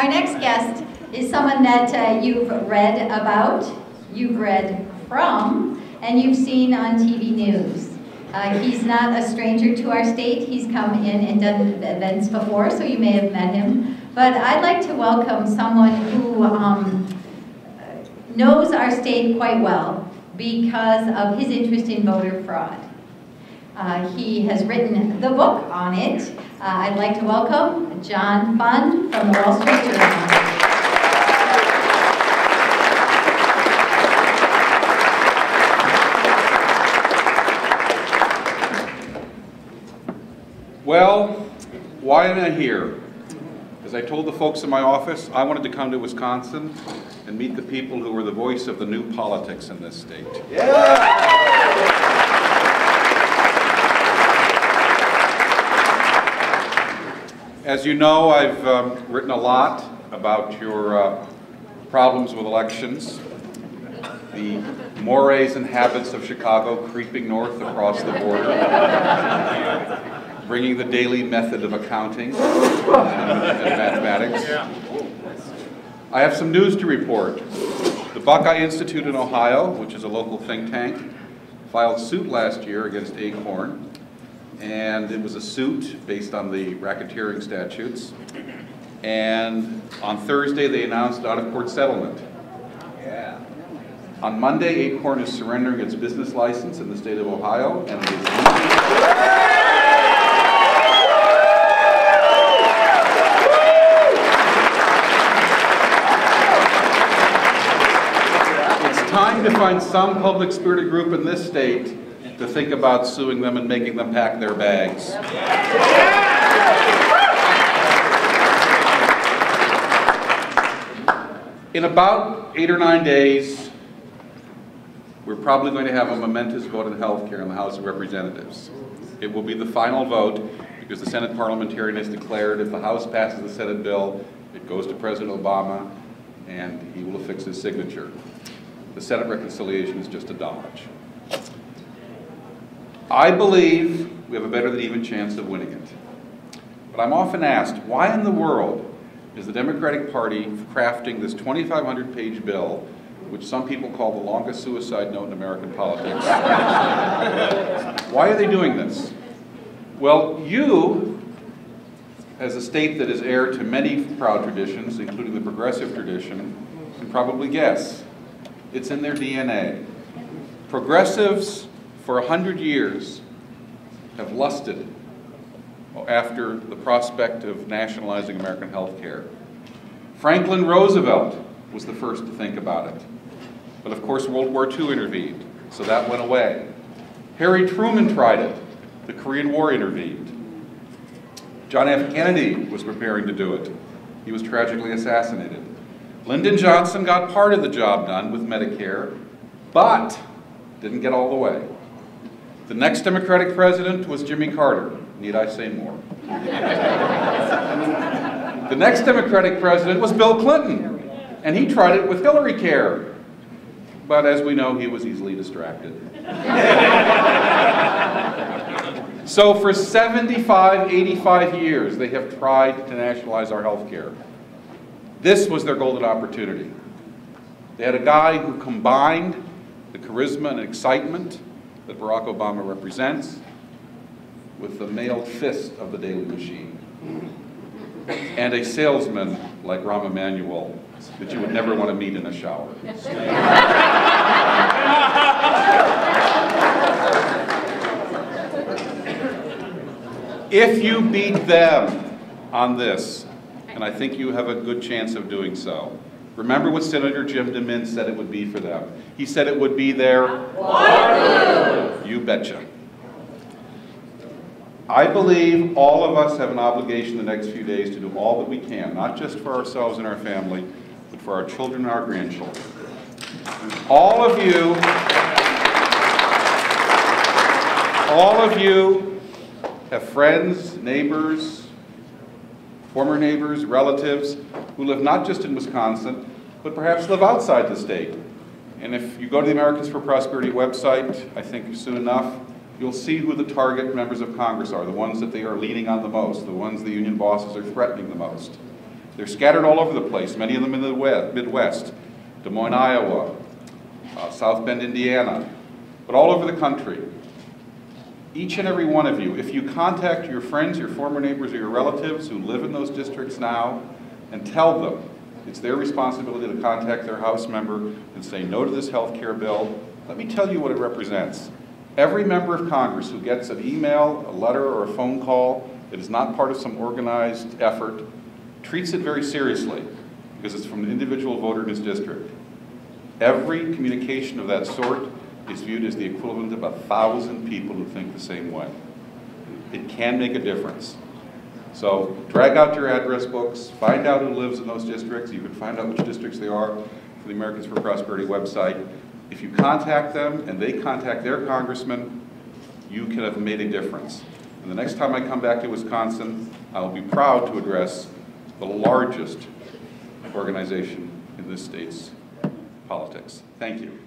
Our next guest is someone that you've read about, you've read from, and you've seen on TV news. He's not a stranger to our state. He's come in and done events before, so you may have met him. But I'd like to welcome someone who knows our state quite well because of his interest in voter fraud. He has written the book on it. I'd like to welcome John Fund from the Wall Street Journal. Well, why am I here? As I told the folks in my office, I wanted to come to Wisconsin and meet the people who were the voice of the new politics in this state. Yeah. As you know, I've written a lot about your problems with elections, the mores and habits of Chicago creeping north across the border, bringing the daily method of accounting and mathematics. I have some news to report. The Buckeye Institute in Ohio, which is a local think tank, filed suit last year against Acorn. And it was a suit based on the racketeering statutes. And on Thursday, they announced out-of-court settlement. Yeah. On Monday, Acorn is surrendering its business license in the state of Ohio, and it is It's time to find some public-spirited group in this state to think about suing them and making them pack their bags. In about 8 or 9 days, we're probably going to have a momentous vote on health care in the House of Representatives. It will be the final vote because the Senate parliamentarian has declared if the House passes the Senate bill, it goes to President Obama and he will affix his signature. The Senate reconciliation is just a dodge. I believe we have a better than even chance of winning it. But I'm often asked, why in the world is the Democratic Party crafting this 2,500-page bill, which some people call the longest suicide note in American politics? Why are they doing this? Well, you, as a state that is heir to many proud traditions, including the progressive tradition, can probably guess. It's in their DNA. Progressives for 100 years have lusted after the prospect of nationalizing American health care. Franklin Roosevelt was the first to think about it. But of course World War II intervened, so that went away. Harry Truman tried it. The Korean War intervened. John F. Kennedy was preparing to do it. He was tragically assassinated. Lyndon Johnson got part of the job done with Medicare, but didn't get all the way. The next Democratic president was Jimmy Carter. Need I say more? The next Democratic president was Bill Clinton, and he tried it with Hillary Care. But as we know, he was easily distracted. So for 75, 85 years, they have tried to nationalize our health care. This was their golden opportunity. They had a guy who combined the charisma and excitement that Barack Obama represents with the mailed fist of the Daily Machine, and a salesman like Rahm Emanuel that you would never want to meet in a shower. If you beat them on this, and I think you have a good chance of doing so, remember what Senator Jim DeMint said it would be for them. He said it would be their Waterloo. You betcha. I believe all of us have an obligation the next few days to do all that we can, not just for ourselves and our family, but for our children and our grandchildren. All of you have friends, neighbors, former neighbors, relatives who live not just in Wisconsin, but perhaps live outside the state. And if you go to the Americans for Prosperity website, I think soon enough, you'll see who the target members of Congress are, the ones that they are leaning on the most, the ones the union bosses are threatening the most. They're scattered all over the place, many of them in the Midwest, Des Moines, Iowa, South Bend, Indiana, but all over the country. Each and every one of you, if you contact your friends, your former neighbors, or your relatives who live in those districts now and tell them it's their responsibility to contact their House member and say no to this health care bill, let me tell you what it represents. Every member of Congress who gets an email, a letter, or a phone call that is not part of some organized effort treats it very seriously because it's from an individual voter in his district. Every communication of that sort is viewed as the equivalent of 1,000 people who think the same way. It can make a difference. So drag out your address books, find out who lives in those districts. You can find out which districts they are for the Americans for Prosperity website. If you contact them and they contact their congressman, you can have made a difference. And the next time I come back to Wisconsin, I will be proud to address the largest organization in this state's politics. Thank you.